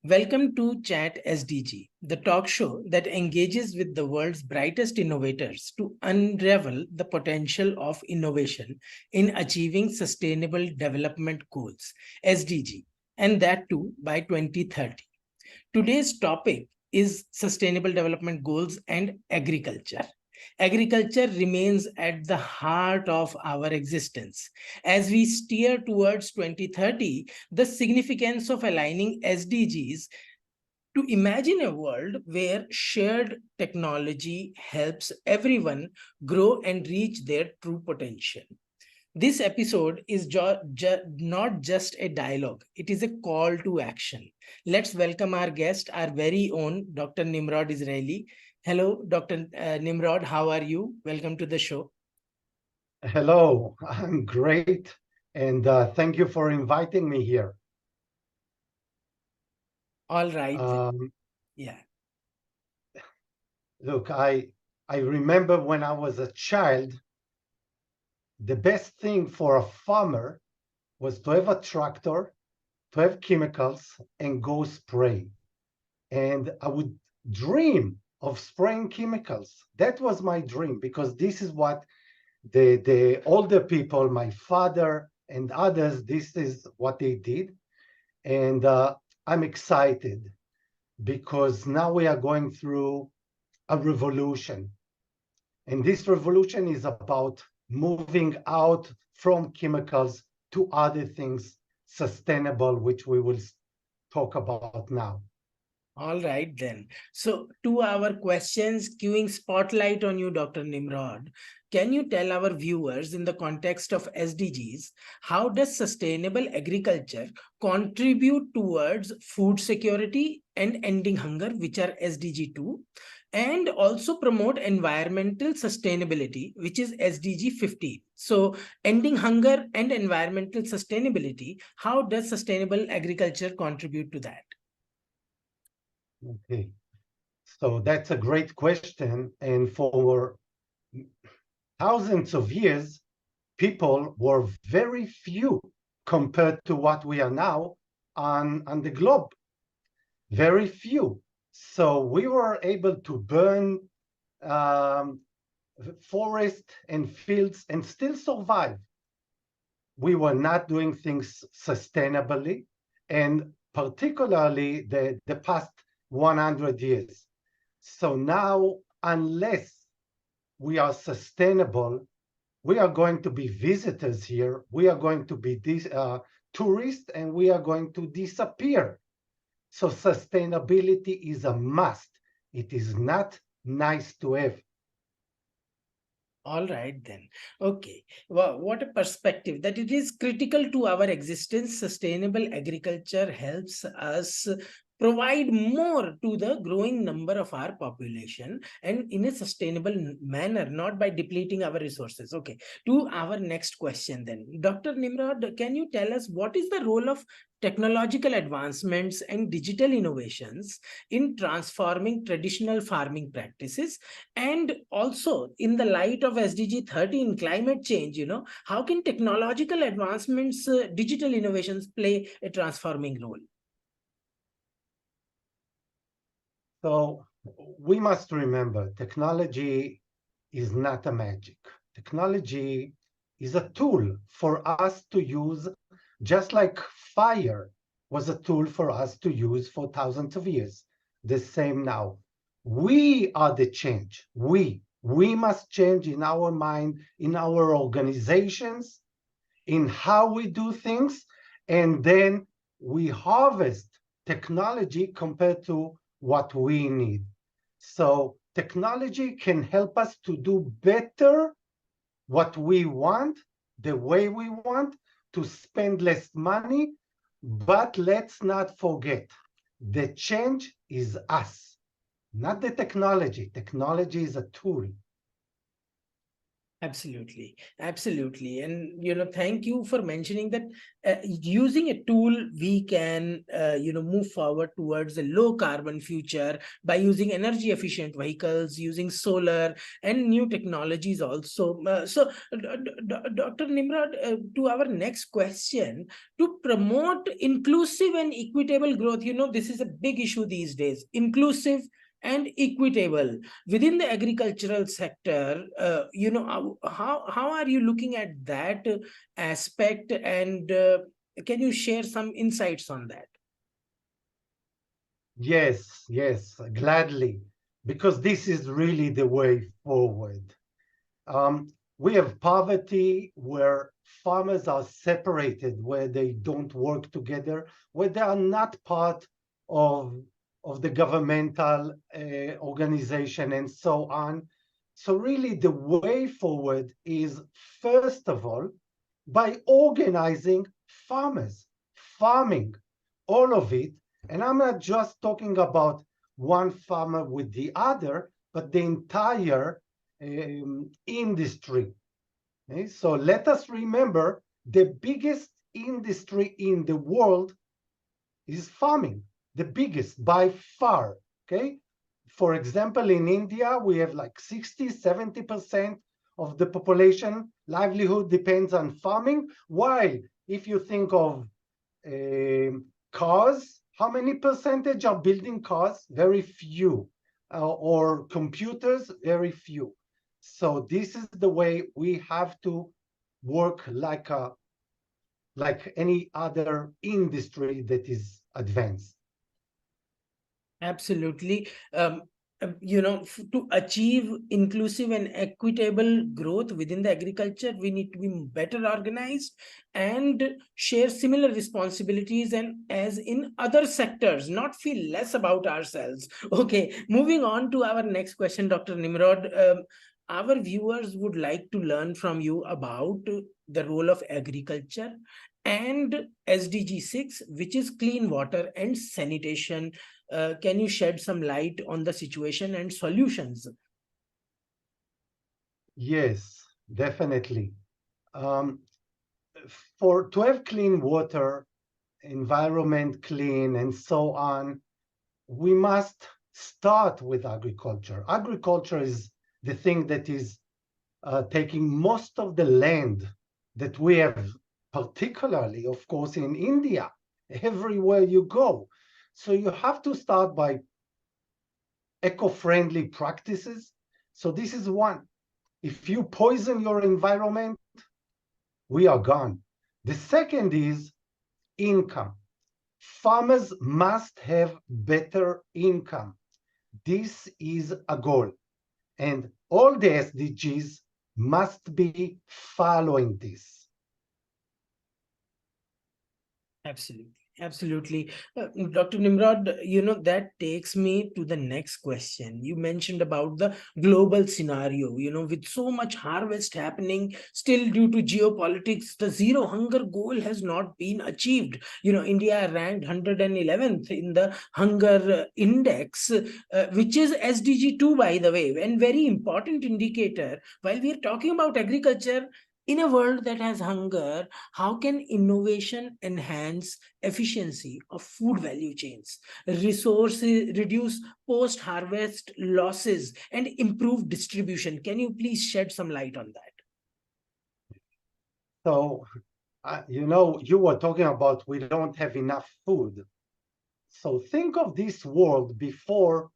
Welcome to Chat SDG, the talk show that engages with the world's brightest innovators to unravel the potential of innovation in achieving Sustainable Development Goals, SDG, and that too by 2030. Today's topic is Sustainable Development Goals and agriculture. Agriculture remains at the heart of our existence. As we steer towards 2030, the significance of aligning SDGs to imagine a world where shared technology helps everyone grow and reach their true potential. This episode is not just a dialogue, it is a call to action. Let's welcome our guest, our very own Dr. Nimrod Israely. Hello, Dr. Nimrod, how are you? Welcome to the show. Hello, I'm great. And thank you for inviting me here. All right. Yeah. Look, I remember when I was a child, the best thing for a farmer was to have a tractor, to have chemicals, and go spray. And I would dream of spraying chemicals. That was my dream, because this is what the older people, my father and others, this is what they did. And I'm excited because now we are going through a revolution. And this revolution is about moving out from chemicals to other things sustainable, which we will talk about now. All right, then. So, to our questions, queuing spotlight on you, Dr. Nimrod. Can you tell our viewers, in the context of SDGs, how does sustainable agriculture contribute towards food security and ending hunger, which are SDG 2, and also promote environmental sustainability, which is SDG 15? So, ending hunger and environmental sustainability, how does sustainable agriculture contribute to that? Okay, so that's a great question. And for thousands of years, people were very few compared to what we are now on the globe. Very few. So we were able to burn forest and fields and still survive. We were not doing things sustainably, and particularly the past 100 years. So now, unless we are sustainable, we are going to be visitors here, we are going to be tourists, and we are going to disappear. So sustainability is a must. It is not nice to have. All right, then. Okay. Well, what a perspective that it is critical to our existence. Sustainable agriculture helps us provide more to the growing number of our population and in a sustainable manner, not by depleting our resources. Okay. To our next question, then. Dr. Nimrod, can you tell us what is the role of technological advancements and digital innovations in transforming traditional farming practices? And also, in the light of SDG 13, climate change, how can technological advancements, digital innovations play a transforming role? So we must remember, technology is not a magic. Technology is a tool for us to use, just like fire was a tool for us to use for thousands of years. The same now. We are the change. We must change in our mind, in our organizations, in how we do things, and then we harvest technology compared to what we need. So technology can help us to do better what we want, the way we want, to spend less money. But let's not forget, the change is us, not the technology. Technology is a tool. Absolutely, absolutely. And, thank you for mentioning that using a tool, we can, move forward towards a low carbon future by using energy efficient vehicles, using solar and new technologies also. Dr. Nimrod, to our next question, to promote inclusive and equitable growth, this is a big issue these days, inclusive and equitable within the agricultural sector. How are you looking at that aspect, and can you share some insights on that? Yes, yes, gladly, because this is really the way forward. We have poverty where farmers are separated, where they don't work together, where they are not part of, of the governmental organization and so on. So really the way forward is, first of all, by organizing farmers, farming, all of it. And I'm not just talking about one farmer with the other, but the entire industry. Okay? So let us remember the biggest industry in the world is farming, the biggest by far. Okay. For example, in India, we have like 60, 70% of the population livelihood depends on farming. While if you think of cars, how many percentage are building cars? Very few. Or computers, very few. So this is the way we have to work like any other industry that is advanced. Absolutely. To achieve inclusive and equitable growth within the agriculture, we need to be better organized and share similar responsibilities, and as in other sectors, not feel less about ourselves. Okay, moving on to our next question, Dr. Nimrod. Our viewers would like to learn from you about the role of agriculture and SDG 6, which is clean water and sanitation. Can you shed some light on the situation and solutions? Yes, definitely. Um, for to have clean water, environment clean, and so on, we must start with agriculture. Agriculture is the thing that is taking most of the land that we have, particularly, of course, in India, everywhere you go. So you have to start by eco-friendly practices. So this is one. If you poison your environment, we are gone. The second is income. Farmers must have better income. This is a goal. And all the SDGs must be following this. Absolutely. Absolutely. Dr. Nimrod, that takes me to the next question. You mentioned about the global scenario, with so much harvest happening, still due to geopolitics, the zero hunger goal has not been achieved. India ranked 111th in the hunger index, which is SDG 2, by the way, and very important indicator. While we are talking about agriculture, in a world that has hunger, how can innovation enhance efficiency of food value chains, resources, reduce post harvest losses, and improve distribution? Can you please shed some light on that? So, you were talking about we don't have enough food. So think of this world before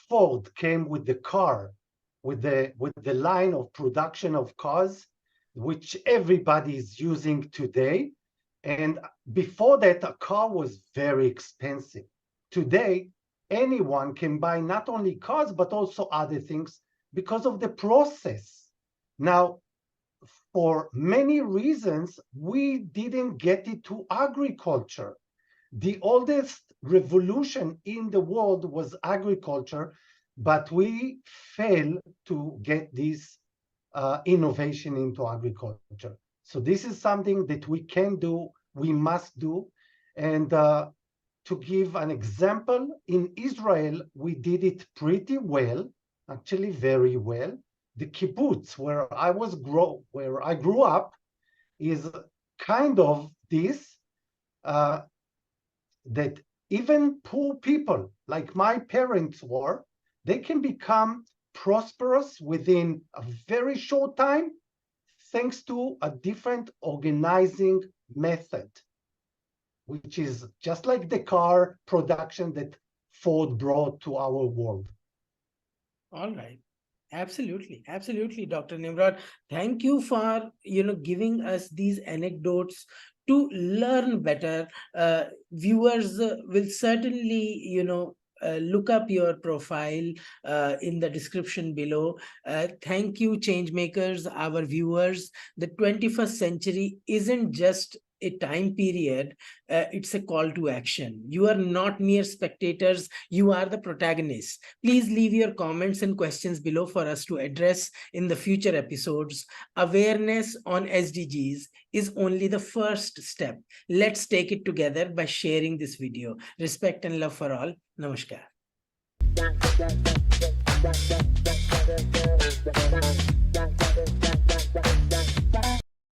Ford came with the car, with the line of production of cars, which everybody is using today. And before that, a car was very expensive. Today, anyone can buy not only cars, but also other things because of the process. Now, for many reasons, we didn't get it to agriculture. The oldest revolution in the world was agriculture, but we failed to get this innovation into agriculture. So this is something that we can do, we must do. And to give an example, in Israel, we did it pretty well, actually very well. the kibbutz where I grew up is kind of this, that even poor people like my parents were, they can become prosperous within a very short time thanks to a different organizing method, which is just like the car production that Ford brought to our world. All right. Absolutely, absolutely, Dr. Nimrod. Thank you for giving us these anecdotes to learn better. Viewers will certainly look up your profile in the description below. Thank you, change makers, our viewers. The 21st century isn't just a time period, it's a call to action. You are not mere spectators, you are the protagonists. Please leave your comments and questions below for us to address in the future episodes. Awareness on SDGs is only the first step. Let's take it together by sharing this video. Respect and love for all. Namaskar.